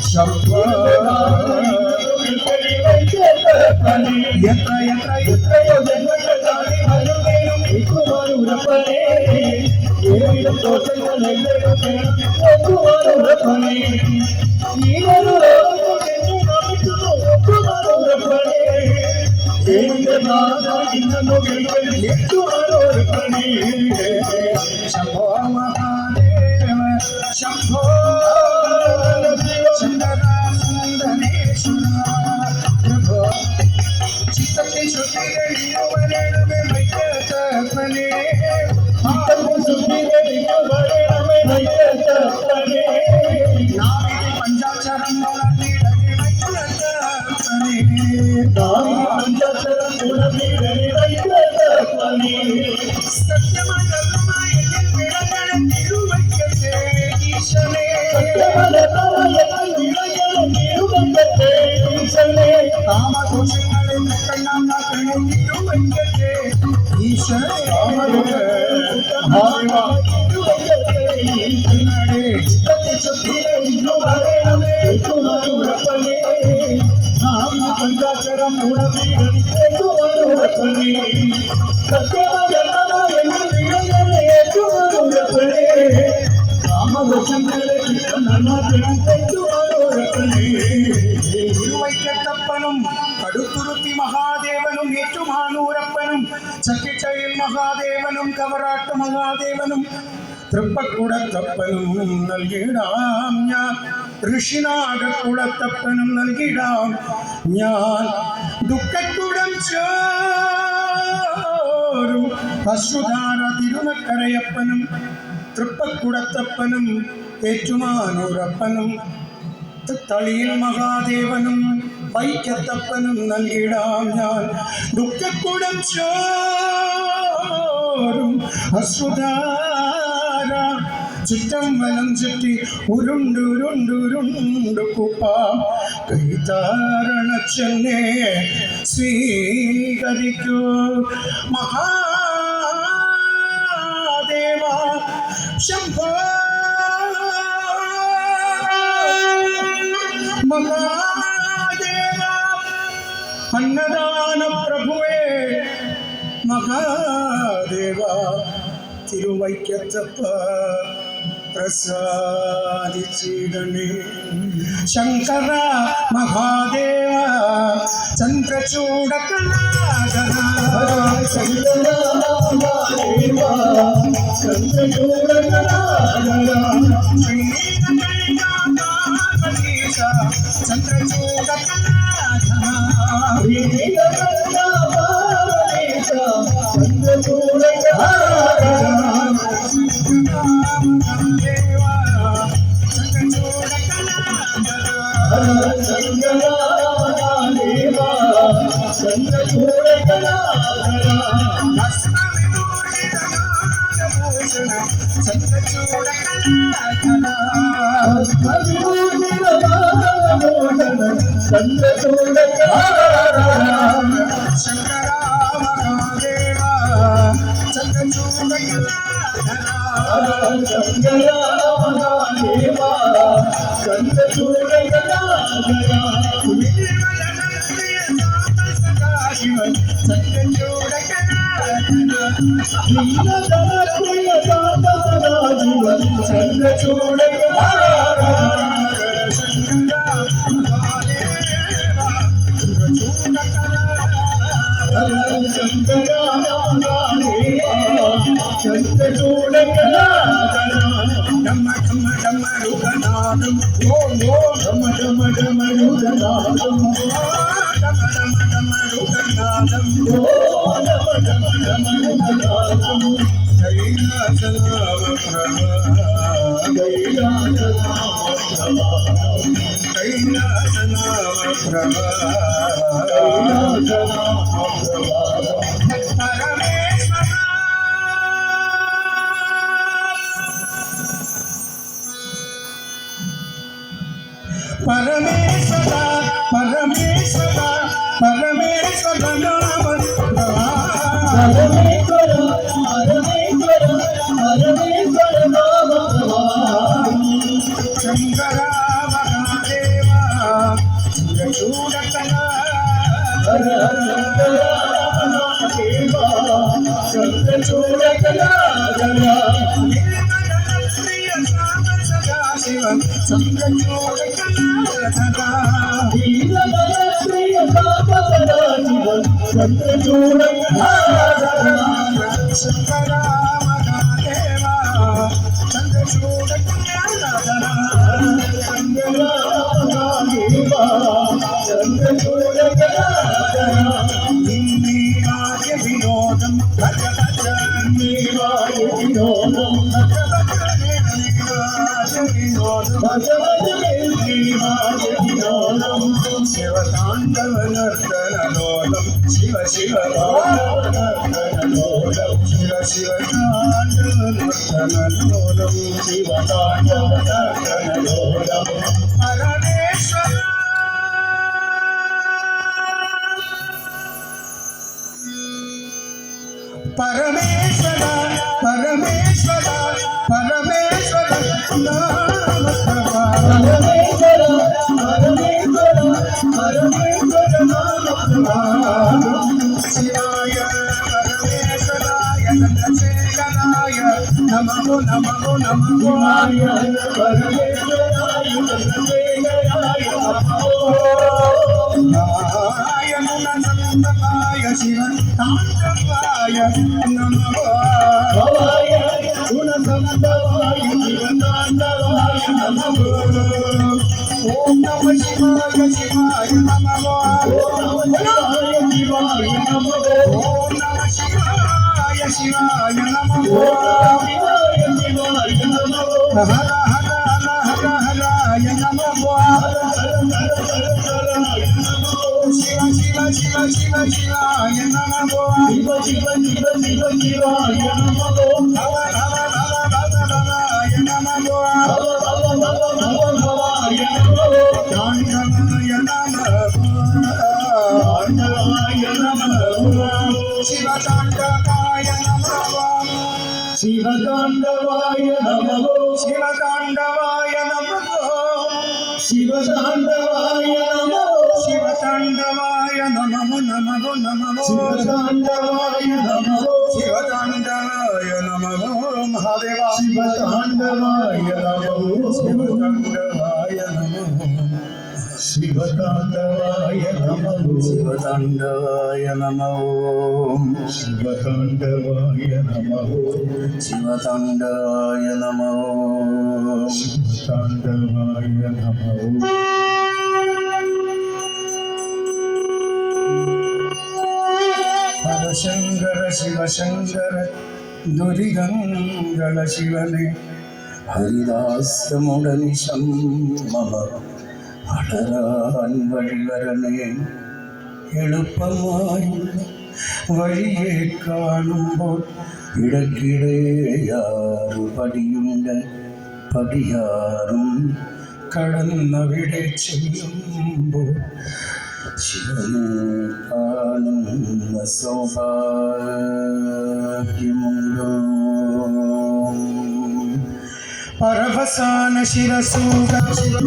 शंभो महादेव शंभो प्रभो चित्तके കടുത്തുരുത്തി മഹാദേവനും ഏറ്റുമാനൂരപ്പനും ചക്കിച്ചയിൽ മഹാദേവനും കവറാട്ട് മഹാദേവനും തൃപ്പക്കുടത്തപ്പനും നൽകിടാം ഞാൻ ഋഷിനാഗക്കുളത്തപ്പനും നൽകിടാം ഞാൻ ദുഃഖക്കുടം ചോരും അശ്രുധാര തിരുനക്കരയപ്പനും തൃപ്പക്കുടത്തപ്പനും ഏറ്റുമാനൂരപ്പനും തളിയിൽ മഹാദേവനും വൈക്കത്തപ്പനും നൽകിടാം ഞാൻ ദുഃഖക്കുടം ചോരും അശ്രുധാര ചുറ്റം വലം ചുറ്റി ഉരുണ്ടുരുണ്ടുരുണ്ടു കുപ്പാം കൈതാരണ ചെന്നേ സ്വീകരിക്കൂ മഹാദേവ ശംഭോ മഹാദേവ അന്നദാന പ്രഭുവേ മഹാദേവ തിരുവൈക്കത്തപ്പ പ്രസാദിച്ചിടണേ ശങ്കര മഹാദേവ ചന്ദ്രചൂടകലാധര ശങ്കര മഹാദേവ ചന്ദ്രചൂടകലാധര పరమేశ్వర పరమేశ్వర పరమేశ్వర నామ పరమేశ్వర పరమేశ్వర పరమేశ్వర నామ శంకర మహాదేవ చూడకలా చూడకలా ప్రియ సామ సదా శివ చంద్ర చూడకలా ప్రియ పాప సదా శివ చంద్ర చూడకలా శంకర మహాదేవ చంద్ర చూడకలా నీవాయ వినోదం భజ భజ నీవాయ వినోదం శివ తాండవ నర్తనలోలం శివ శివ శివ శివ తాండవ నర్తనలోలం శివ తాండవ నర్తనలోలం పరమేశ్వర పరమేశ్వర పరమేశ్వర పరమేశ్వర నామ పరమేశ్వర పరమేశ్వర పరమేశ్వర నామ శివాయ పరమేశ్వరాయ చంద్రశేఖరాయ నమో నమో నమో పరమేశ్వరాయ చంద్రశేఖరాయ నారాయణ నందమాయ శివ తాండవాయ నమో భవాయ గుణసంతవాయ శివతాండవాయ నమో ఓం నమ శివాయ శివాయ నమో శివాయ శివాయ నమో ఓం నమ శివాయ శివాయ నమో శివాయ శివాయ నమో హర హర హర హరాయ నమో శివ శివ శివ శివ శివాయ నమో శివ శివ శివ శివ శివాయ నమో భవ భవ భవ భవ భవాయ నమో భవాయ నమో తాండవాయ నమో తాండవాయ నమో శివ తాండవాయ నమో శివతాండవాయ నమో శివతాండవాయ నమో శివతాండవాయ నమో శివతాండవాయ నమో నమో నమో శివతాండవాయ నమో శివతాండవాయ నమో మహాదేవ శివతాండవాయ నమో శివతాండవాయ నమో శివతాండవాయ నమో శివతాండవాయ నమో శివతాండవాయ నమో శివతాండవాయ నమో శివతాండవాయ నమో శంకర శివశంకర దురిగంగళ శివనే ഹരിദാസമുടനി സമ്മമ അടരാൻ വഴിവരണേ എളുപ്പമായുള്ള വഴിയെ കാണുമ്പോൾ ഇടയ്ക്കിടെയാറു പടിയുണ്ട് പടിയാറും കടന്നവിടെ ചെല്ലുമ്പോൾ ശിവനെ കാണുന്ന സൗഭാഗ്യമുണ്ടോ പരവസാന ശിരസൂക ശിവ